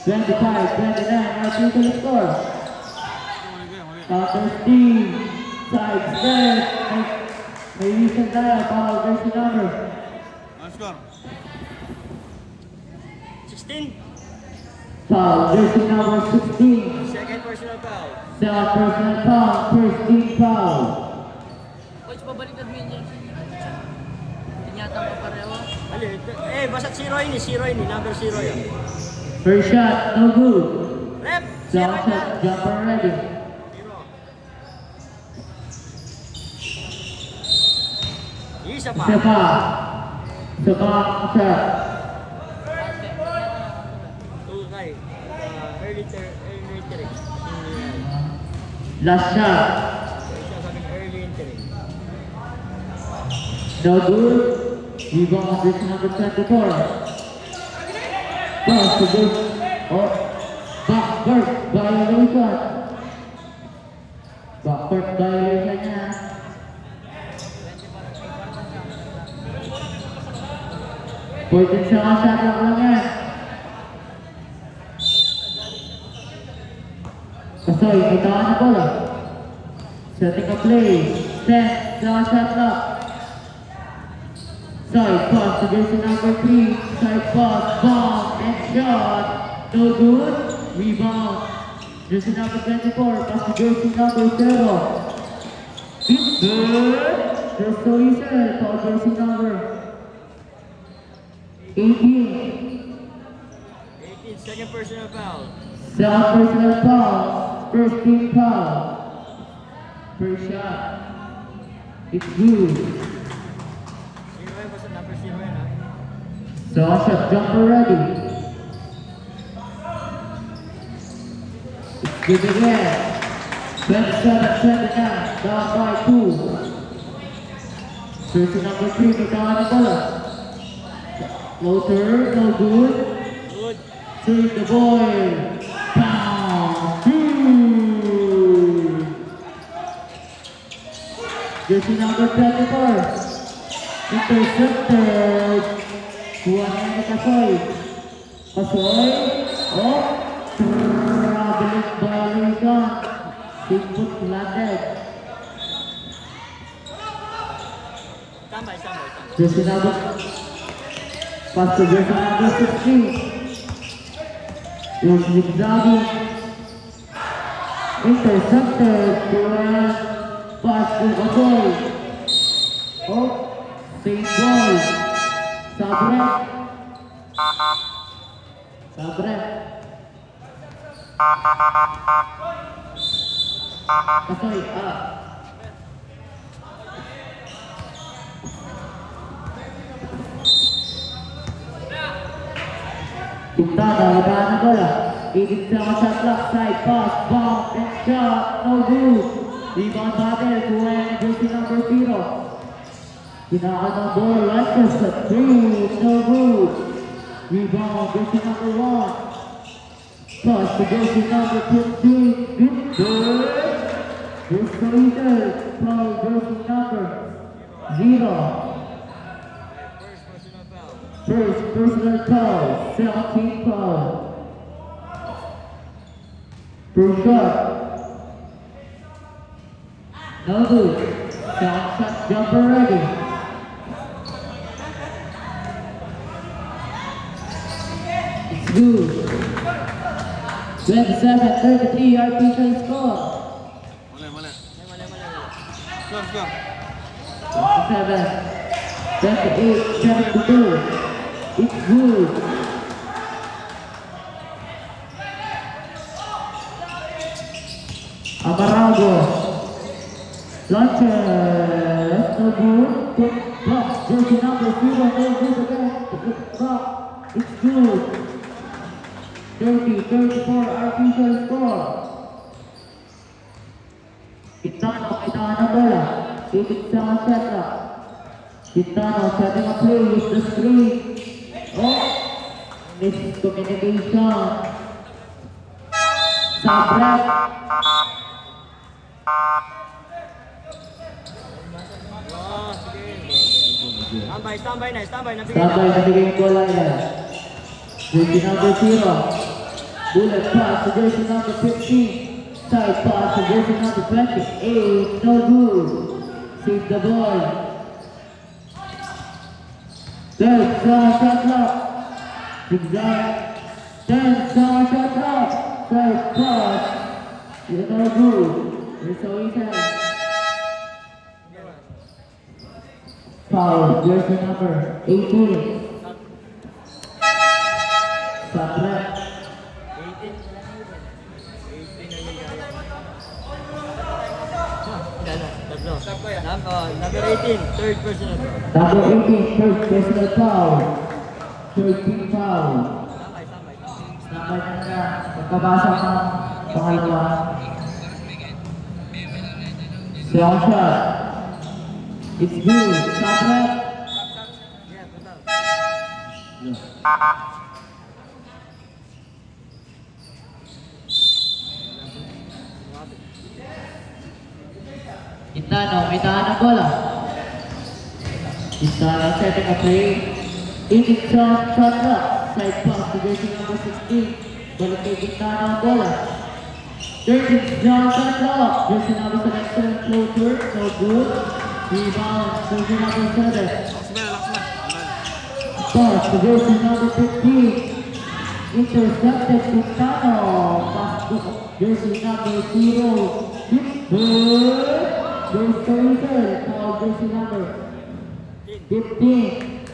25-29, artificial score. Counter steam, side step, may reason tayo, foul versus number. Score. 16. Foul versus number 16. Second personal foul. Second personal foul, first team foul. Coach, babaliktad mo yun dyan. Tinyatang pa pareho. Basta 0 ini, number 0 yan. First shot, no good. Rep! Second shot, jumper ready. 0. Isa pa. Isa pa. Isa pa ang shot. Okay. Early entering. Last shot. Siya sabing early entering. No good. Rebound with number 24. Pass to good. Oh, backward violation. Backward violation niya. Pwede siya ang shot lang yan. Kasoy, may tawa na bola. Setting a play. Set, sa shot lock. Side pass to jersey number 3. Side pass, bomb, and shot. No good. Rebound. Jersey number 24. Pass to jersey number 0. It's good. There's no reason. Foul jersey number 18. 18, second personal foul. Second personal foul. First team foul. First shot. It's good. 0 yan, basta number 0 yan ha. Second shot, jumper ready. It's good again. 27-29, down by 2. Jersey number 3, may tawa na bola. Floater, no good. Good. Turn the ball. Down. Good. Jersey number 24. Intercepted. Kuha na ni Kasoy. Kasoy. Oh. Traveling violation. 6 foot landed. Tambay. Jersey number. Pass to jersey number 16. Yung zigzagging. Intercepted. Pass to Kasoy. Oh. Same ball. Sabret. Kasoy, Pintana, labanan na bola. Igit sa shot clock, side pass, bomb, and shot, no good. Rebound battle, kuha yung jersey number 0. Kinaka ng ball, Lances sa 3, no good. Rebound, jersey number 1. Pass to jersey number 15, good. This leader, foul jersey number 0. First personal First personal foul. foul, 17 foul. First shot. No good. Second shot, jumper ready. It's good. 27-33, artificial score. Mali. Score. 27-28, 72. It's good. Amarago. Launches. No good. Put block. Jersey number 0. No good again. Block. It's good. 30-34, artificial score. Quintano, may tawa na bola. Ibig sa set up. Quintano, setting a play with the screen. Oh! Miscommunication. Sabret. Sige. Standby na. Nabigay Sabay na. na bigay yung bola niya. Jersey number 0. Bullet pass to jersey number 15. Side pass to jersey number 28. No good. Save the ball. Third shot clock. Zigzag. 10 shot clock. Side pass. No good. There's a weekend. Foul, jersey number 18. Sabre. 18. Number 18, third personal foul. Number 18, third personal foul. Third team foul. Number na magkabasa ng pangalawa. Strong shot. It's good. Sabre. Quintano, may tahan ng bola. Quintano setting a play. Init shot clock. Side pass to jersey number 16. Balik kay Quintano ang bola. 13 shot clock. Jersey number 7 floater. No good. Rebound. Jersey number 7. Pass to jersey number 15. Intercepted Quintano. Pass to jersey number 0. Good. There's the result. Foul jersey number 15.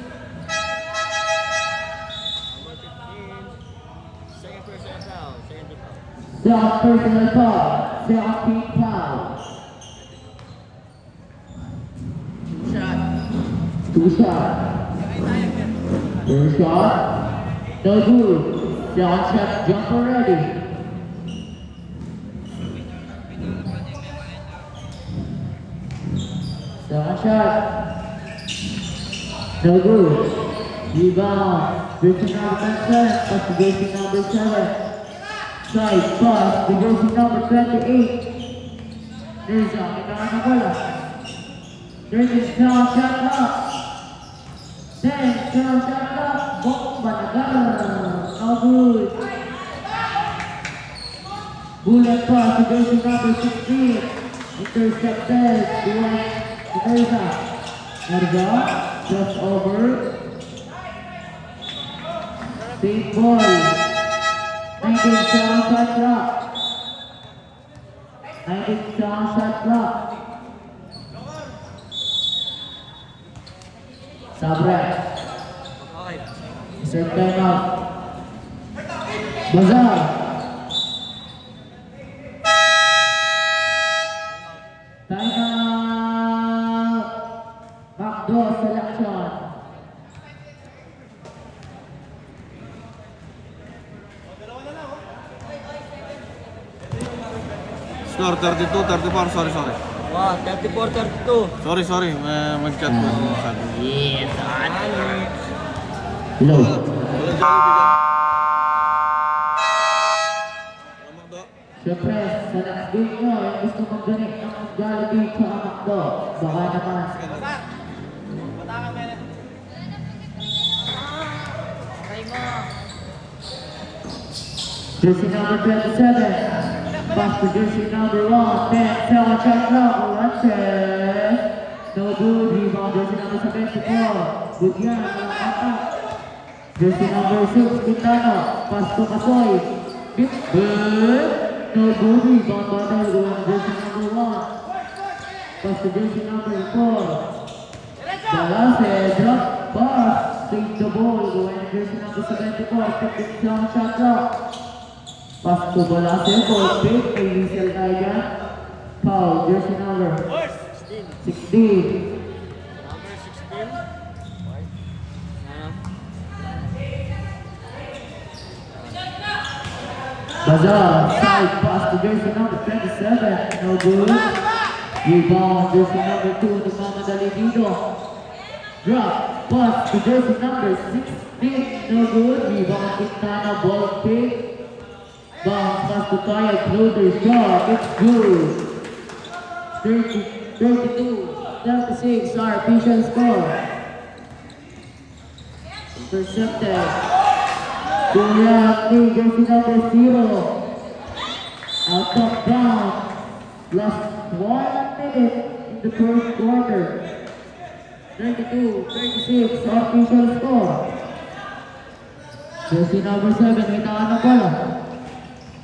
Second personal foul. Second personal foul. Second team foul. Two shot. First shot. No good. Second shot jumper ready. Second shot. No good. Rebound. Jersey number 10. Pass to jersey number 7. Side pass to jersey number 28. There's a may bola. There's a strong shot clock. 10 strong shot clock. Bomba na gano'n. No good. Bullet pass to jersey number 16. Intercepted. Nerza. Just over. Big ball. 19 strong shot clock. 19 strong shot clock. Sabre. Okay. Serve time out. Bazar. Time out. Backdoor selection. Score 32, 34, sorry. Wow, 34-32. Sorry, mag-chat ko. Yes, son. Hello. Walang Jollibee dyan. Makdo. Siyempre, sa next game nyo, yung gusto mag-donate ng Jollibee sa Makdo, baka naman. Jersey number 27. Pass to jersey number 1. 10 second shot clock. Lunches. No good. Rebound. Jersey number 74. Good yan. Walang atak. Jersey number 6. Quintano. Pass to Kasoy. Big good. No good. Rebound. Battle. Jersey number 1. Pass to jersey number 4. Balase. Drop. Pass. Save the ball. Going jersey number 74. 15 second shot clock. Pass to Balase for big, may whistle tayo dyan. Foul, jersey number 16. Number 16. Bazar, side pass to jersey number 27. No good. Rebound, jersey number 2. Nagmamadali dito. Drop, pass to jersey number 16. No good. Rebound, Quintana, ball pick. Bounce pass to Kaya, floater shot, it's good. 32-36, our official score. Intercepted. Kuya ni jersey number 0. Out of bounds. Last 1 minute in the first quarter. 32-36 official score. Jersey number 7, may takan na bola.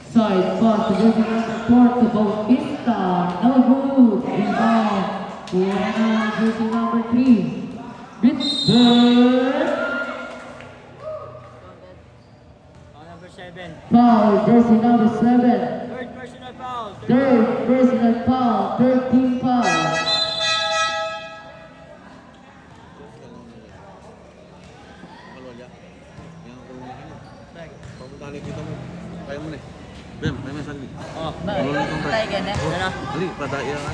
Side pass to jersey number 4 to Bautista. No good. Rebound. Kuha na jersey number 3. Pittsburgh. Number 7. Foul, jersey number 7. Third personal foul. Third personal foul, 13 foul. Kalwalya. Yang ako niya. Pagpuntahan kita mo. Kaya mo na. Bem, kaya mo sagli. Oh. Kalwalya kang pre. Tayo ganyan. Ano? Dali, padaya ka.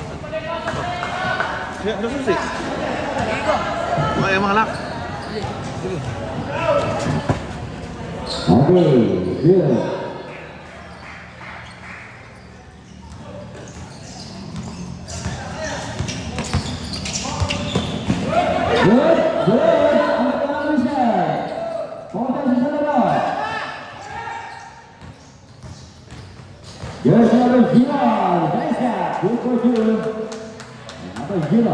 Siya, nasusi. Ligo. Kaya mahalak. Sige. Okay, good. Good, good. Ang kailangan siya. Punta sa labas. Yes, number 0. Nice shot. Good for 2. Number 0.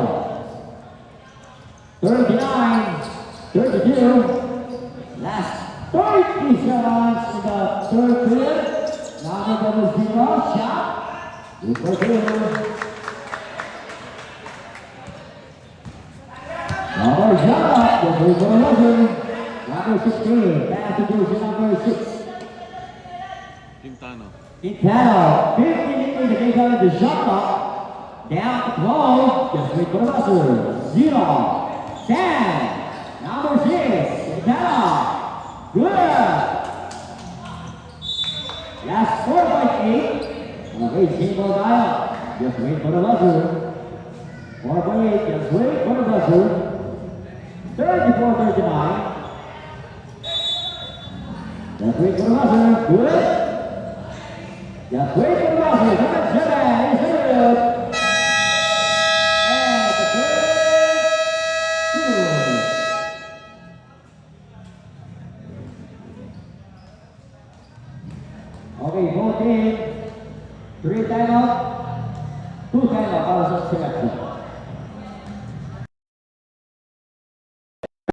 39-32. Last 30 seconds in the third period. Number 0. Shot. Good for 2. Number 0. The free throw line. Number 16. Pass to jersey number 6. Quintano. Quintano, 15 indication of the shot clock. Down to 12. Just wait for the buzzer. 0. 10. Number 6. Quintano. Good. Last 4.8. Okay, single dial. Just wait for the buzzer. 4.8. Just wait for the buzzer. 34-39. Just wait for the buzzer. Good. Just wait for the buzzer. Number 7 is good. And the third. Good. Okay, both teams. 3 timeout. 2 timeout para sa selection.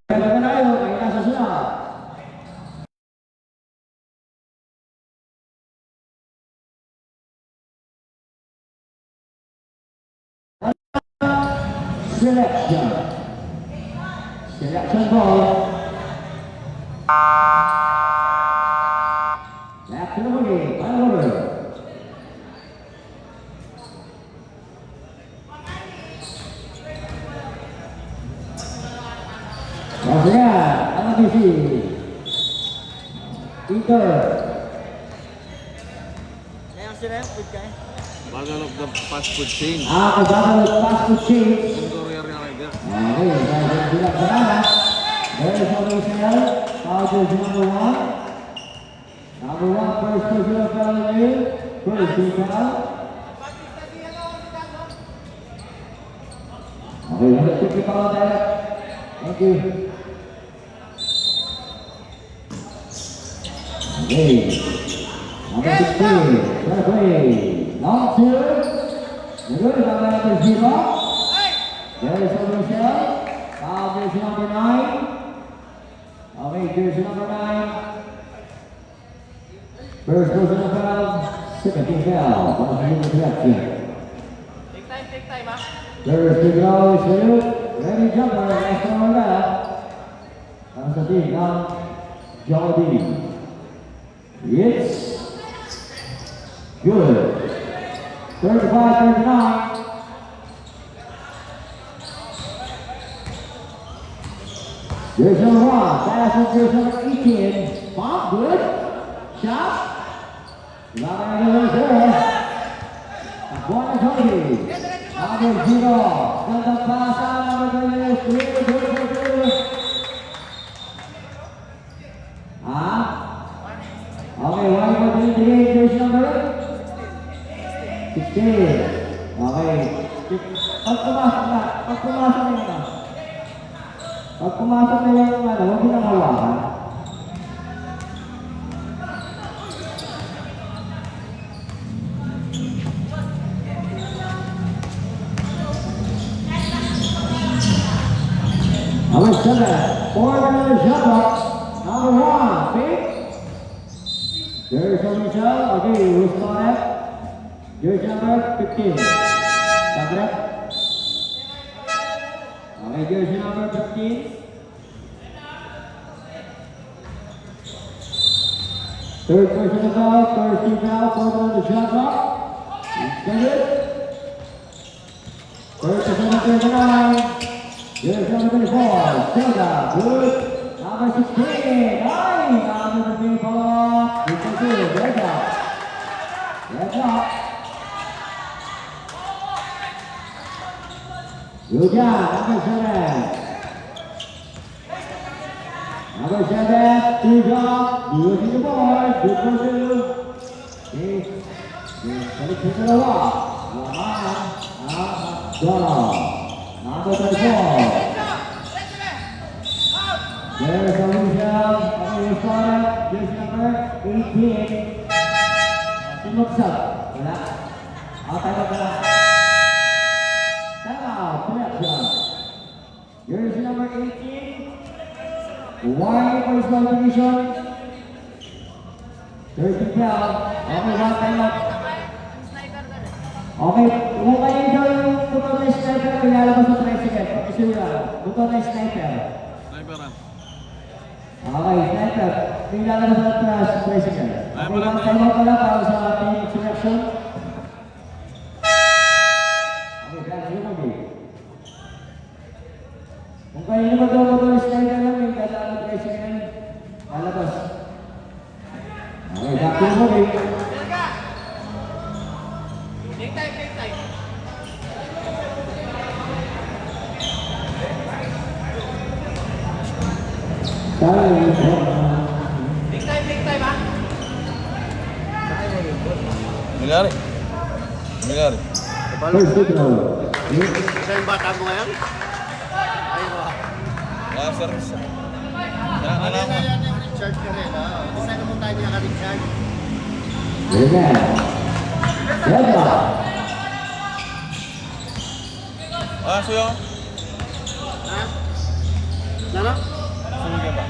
Kaya na tayo, ay nasa sunod. Selection. Selection ball. Left to the boogie. Final order. Masaya, LBC. Peter. Kaya sila yung food kain. Bagal of the fast food chain. Kagana ng fast food chain. Yung courier niya rider. Okay, dahil sila banana. There is always sale. Foul jersey number 1. Number 1, first personal foul in you. First team foul. Okay, let's take the foul there. Thank you. Okay. Number 16, fair play. Long 2. Good, number 0. There is over shell. Foul jersey number 9. Okay, jersey number 9. First personal foul. Second team foul. Para sa unit reaction. Take time, ha? First team foul is for you. Ready jumper. Next one on that. Para sa team ng Jody. It's good. 35-39. Here's number 1. Pass on jersey number 18. Pop, good. Shot. Not going to there. Buona Jody. Number 0. Gandang pasa. Number 3. Good. Okay, why you going to the jersey number? 16. Okay. Pag pumasok na yun. Pag pumasok na yung huwag yun ang hawakan. 7. Forward shot clock. Number 1. Pick. There's a Michelle. Okay, who's on it? Jersey number 15. Tablet. Okay, jersey number 15. Third person to go, first team foul, forward on the shot clock. Extended. First person to 39. Jersey number 24. Zelda. Good. Number 16. Nice. Number 15 follow up. 52. Good job. Good job. Good job. Number 7. Number 7, 2 job, good to the board, good for 2. Okay, balik sa dalawa. Number 34. There's Alicia, okay, started, there's number 18. Sinuksak, wala. Time out na. Time out, correction. There's number 18. One for his contribution. 30 down. Okay, one time up. Okay, kung kayo yung buto na sniper, ilalabas sa tricycle. Pakisura, buto na sniper. Sniper ah. Okay, sniper. Ilalabas sa tricycle. Okay, one time up pala para sa ating selection. Okay, that's it okay. Kung kayo yung buto na sniper namin, kailangan tricycle, lalabas. Okay, back to the movie. Take time, take time. Take time, ha? Nangyari? Nangyari? First signal. Isa yung bata mo ngayon? Ayun ba? Service. Ano yan yung recharge ka rin, ha? Isa na mo tayo naka-recharge. Amen. Zelda. Ah, suyo? Ha? Ano? Suyo ka ba?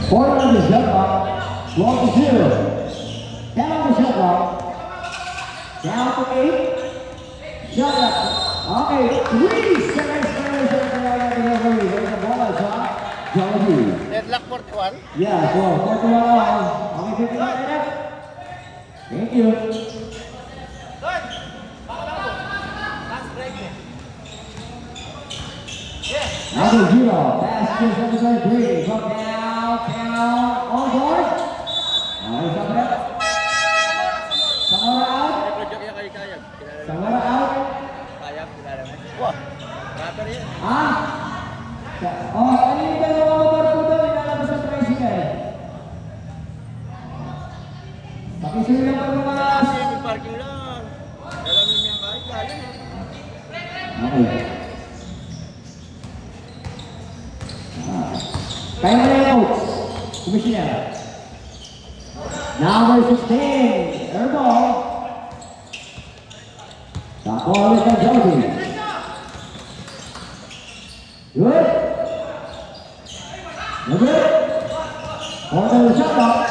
Point on the shot clock. 12-0. Down on the shot clock. Down to 8. Shot clock. Okay, 3 seconds for the There's a ball shot. Jollibee. Deadlock 41? Yeah, so 41 on. Okay, 59 minutes. Thank you. Number 0, pass to number 3. Come down, on board. Alright, Samara. Samara out. Samara out. Wah, rapper yan. Ah? Oh, ano yung dalawa motor po doon? Ilalabas sa tricycle. Pakisulang pa mga... Kasi may parking lang. Dalamin mo yung kahit lalim. Okay. Kaya mo na yung coach. Commissioner. Number 16. Airball. Tapo ulit ng Jollibee. Good. Good. Order the shot clock.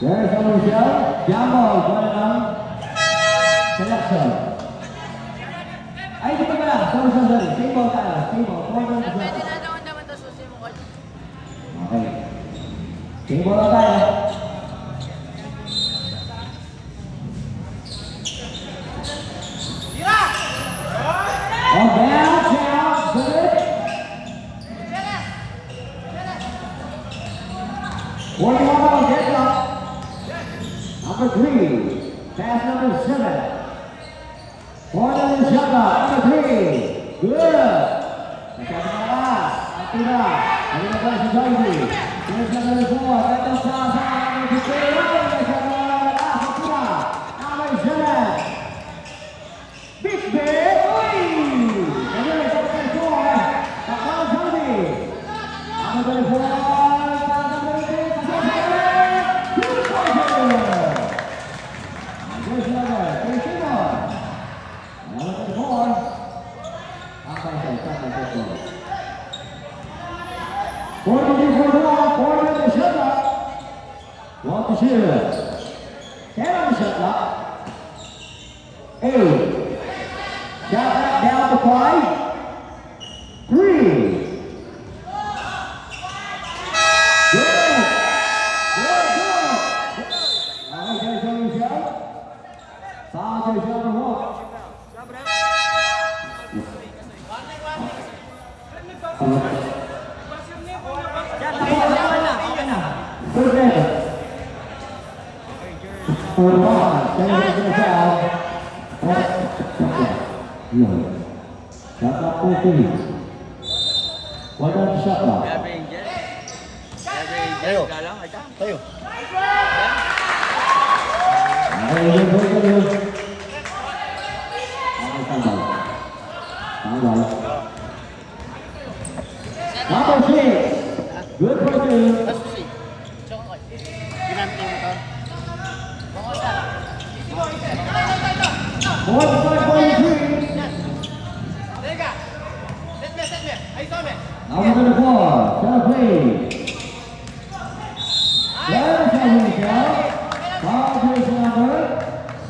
There's a Michelle. Jambol. Going on. Selection. Ay, dito pala. Sorry. Same ball tayo. Same ball. Order the shot Pwede clock. na naman naman ito susi mo, coach. Okay. Same ball na tayo. Oh, down, good. 41 on deadlock. Number 3, pass number 7. Corner and shot number 3. Good. Masyado na lang. Atira. Ano na ba si Jollibee? Here's number 4. Ito sa number 3. Masyado na lang. Atira. Number 7. Big Ben. Uy! Ganyan, sa number 4. Takal Jollibee. Number 4. Tambay sa score. 43-41, 40 the shot clock. 1-0. 10 on the shot clock. 8. Shot clock down to 5. 3. Good. Alright, there's your shot. Foul to shot number 1. Good level. For 1, 7 seconds in the foul. Shot clock 14. Well done, shot clock. Gabi Angel. Gabi Angel. Tayo. Galang, ay ka. Tayo. Okay, tambay. Number 6. Good for 2. Susi. Chokoy. Ginamit yung motor. Bango isa. 45-43. Number 24. Celebrate. There's Kevin Michelle. Foul jersey number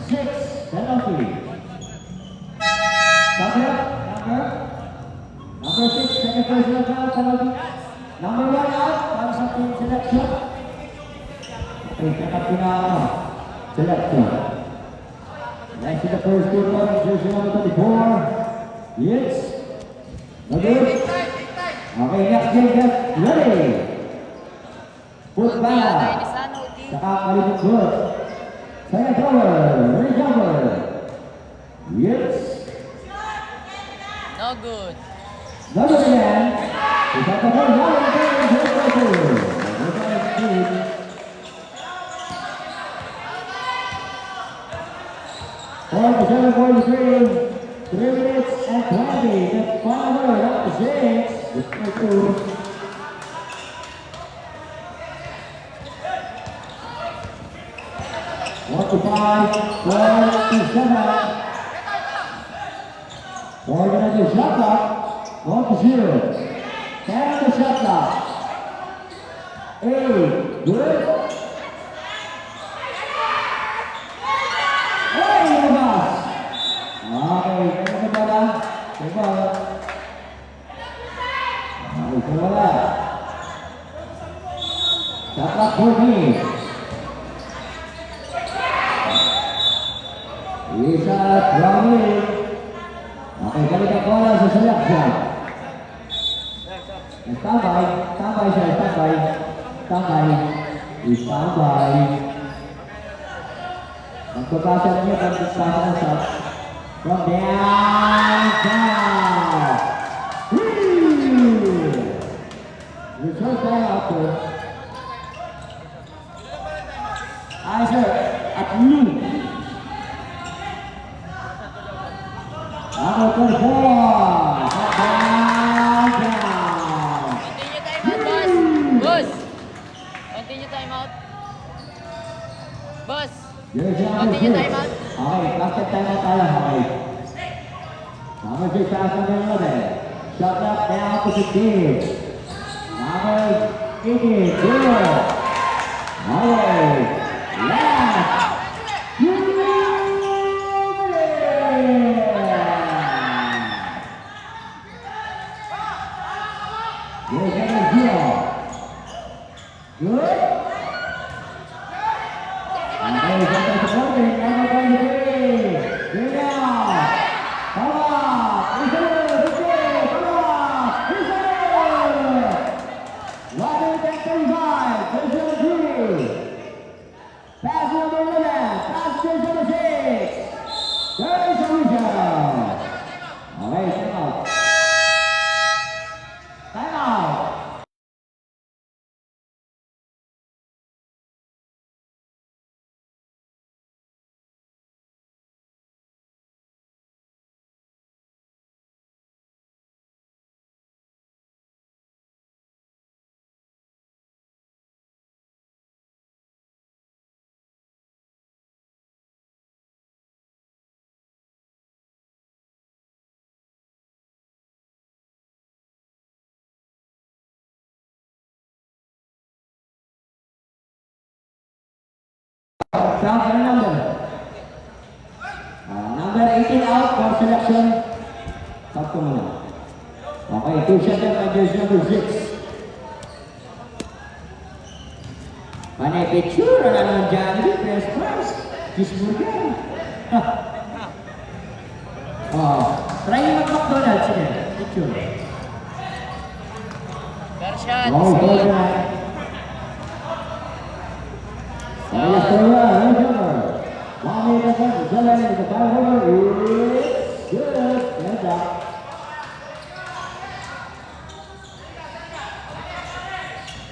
6. Penalty. Number 6. Second personal foul. Penalty. Number 1 out. Para sa team selection. Okay, second pinaka. Selection. Next to the first quarter, jersey number 24. Yes. Good. Okay, next game, get ready. Put back. Saka kalibot good. Second thrower, ready jumper. Yes. No good. Another again. Is that the first one? Forty-seven, 43. 3 minutes and 20. The final word of the six. It's 2. One to 5, 4 to 7. Four minutes of shot clock. 1-0. 10 on the shot clock. 8. Good. Hey, Lucas. Okay, ganun na ba na? Diba? Okay, so wala. Shot clock 14. Isa Ramil. Okay, balik ang bola sa selection. Tambay siya, tambay. Magpapasa niya, magpapasa ng shot. From downtown. Return ball out there. Ay, sir, at noon. Number 24. Continue timeout, boss. Boss. Continue timeout. Boss. Continue timeout. Okay, basket timeout tayo. Okay. Number 6 sa asan ng 11. Shot clock down to 15. Number 18. Good. Okay. Last. Good. Okay, something supporting. Number 23. Good now. Come on. Reserve. Come on. Reserve. 135. Reserve 2. Pass number 11. Pass to number 6. There is a reserve. Okay, time out. Time out. Stop for number. Number 18 out for selection. Sakto muna. Okay, 2 shot by jersey number 6. Panay picture, ano naman dyan? Press first. Cheeseburger. Try yung mag-McDonald's. Sige, picture. Garshot. Oh, good man. Ayos ko yan, ayos yan. Mami na sa jalan ng kapal is good. Good job.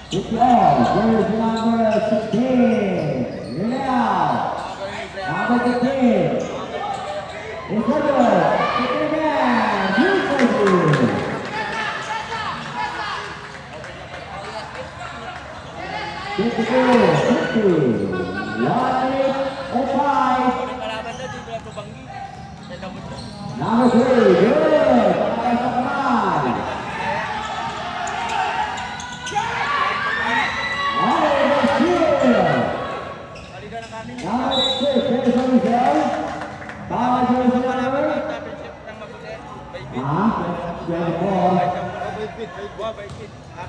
It's all. There's number 16. You're now. Number 15. It's good. Take it again. Beautiful. 52, 50, 105. Kalaban na, dito lang tubanggi. Number 3, good. Pakai sa kamay. Number 6, there's a result. Power jersey number.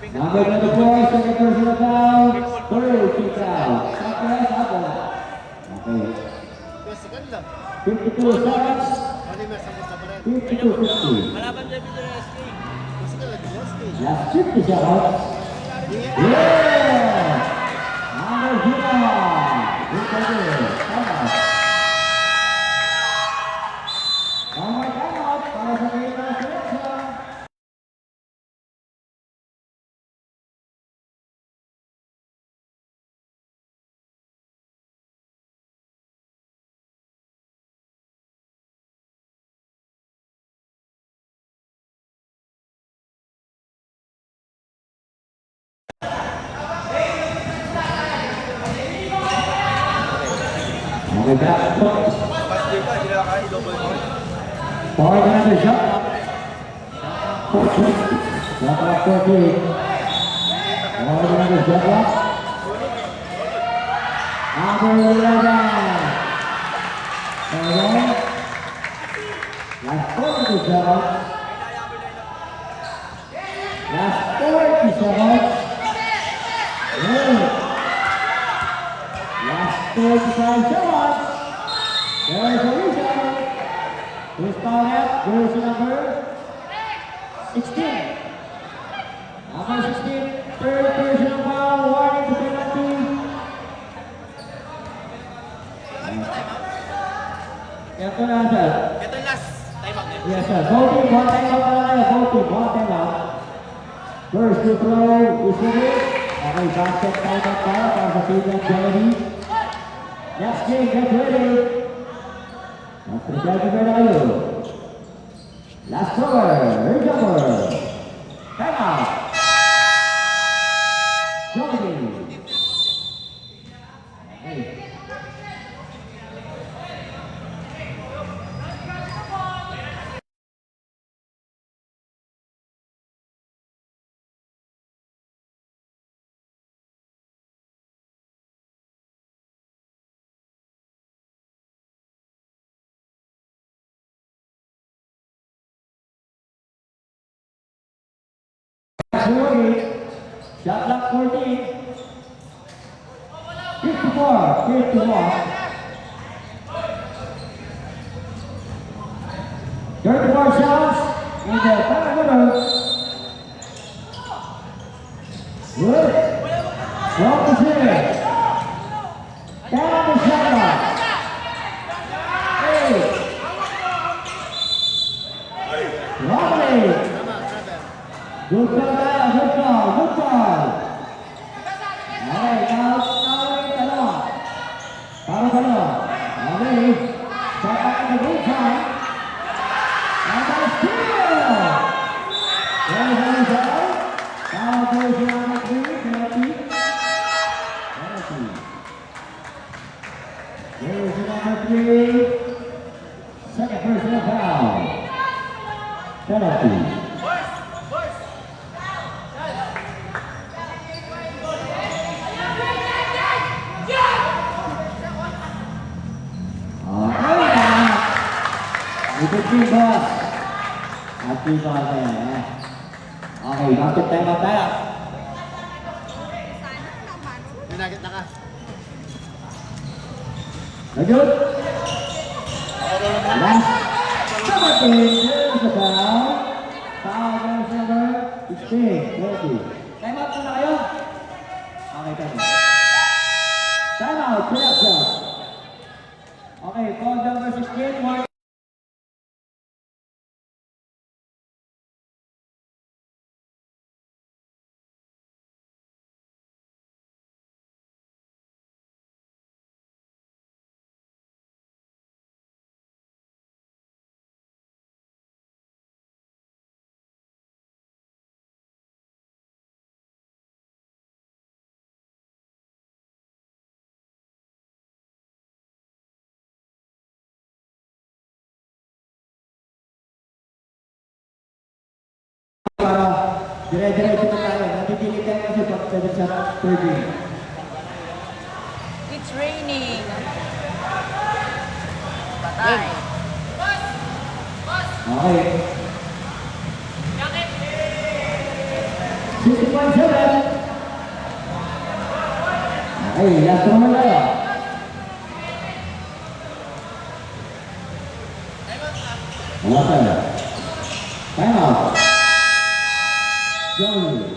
Number 24, second personal foul. Third kick out. Sakres, ako na. Okay. Second lang. 52 seconds. Ano yung masabot na pa rin? 52-50. Kalaban dyan, dito lang SK. Second lang. Last game. Last 50 seconds. Yeah! Number 0. Good for you. Come on. Come on. Para sa kayo ng selection. Okay, back. Forward another shot. 14. Shot clock 14. Forward another shot clock. Number 11. Okay. Last 40 seconds. Last 40 seconds. Good. Last 45 seconds. There's a result. Who's fouled? Jersey number 16. Number 16, third personal foul, warning to penalty. Ito na, sir. Ito yung last. Time out. Yes, sir. Voting, one time out na lang. Voting, one time out. First to throw, Isuri. Okay, basket time out para sa Cleveland Jelly. Next game, get ready. Mas prepare na kayo. Last thrower, jumper. Time out. Jelly. Hey. Shot clock 14. 54, 51. 34 shots in the perimeter. Good. Well positioned. 10 on the shot clock. 8. Lovely. Good call, good call, good call. Alright, now dalawa. Para dalawa. Okay. Shot back in the good time. And that's steal. There's a result. Now goes number 3, penalty. Penalty. There's number 3. Second personal foul. Penalty. 15 boss. At 3 ball na yan. Okay, basket time out tayo. Minagit na ka. Good. Last 17. There's the foul. Foul goes number 16. 20. Time out muna kayo. Okay, time out. Time out. Correction. Okay, foul number 16. One. Para dire-diretso na tayo. Natitili tayo kasi pag sa third game. It's raining. Patay. Okay. 60.7. Okay, last naman tayo. Wala tayo. Time out. Johnny.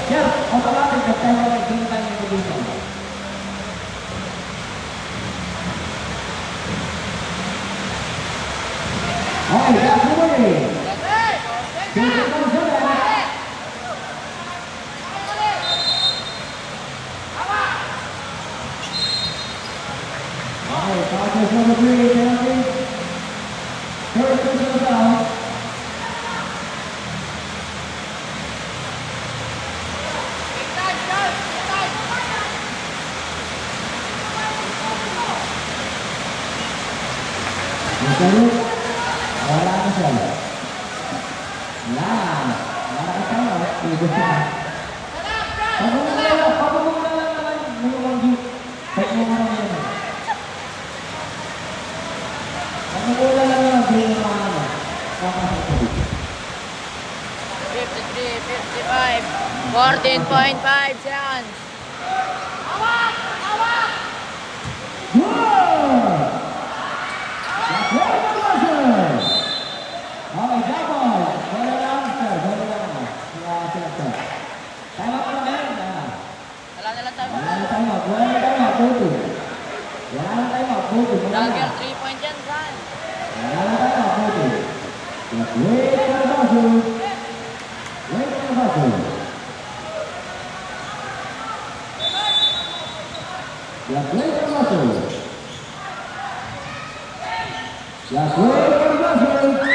Sir, automatic na tayo ng game time introduction. Okay, that's the way. Okay, Cowboys number 3, penalty. First personal foul. Masarap. Wala na siya. Wala. Wala ka tayo. Pwede siya. Pagmumula lang naman. Mayroong gift. Pagmumula lang naman. Pagmumula lang naman. Hindi na mga naman. Kakasok ko dito. 53, 55. 14.5 seconds. Good! Okay, Jacob! Wala lang, sir. Wala lang. Sila. Time out na ngayon. Wala na lang tayo. Wala na time out. Wala na time out. Boto. Wala na time out. Boto. Dagger 3 point yan, San. Wala na time out. Boto. Just wait for the buzzer. Wait for the buzzer. Just wait for the buzzer. Just wait for the buzzer.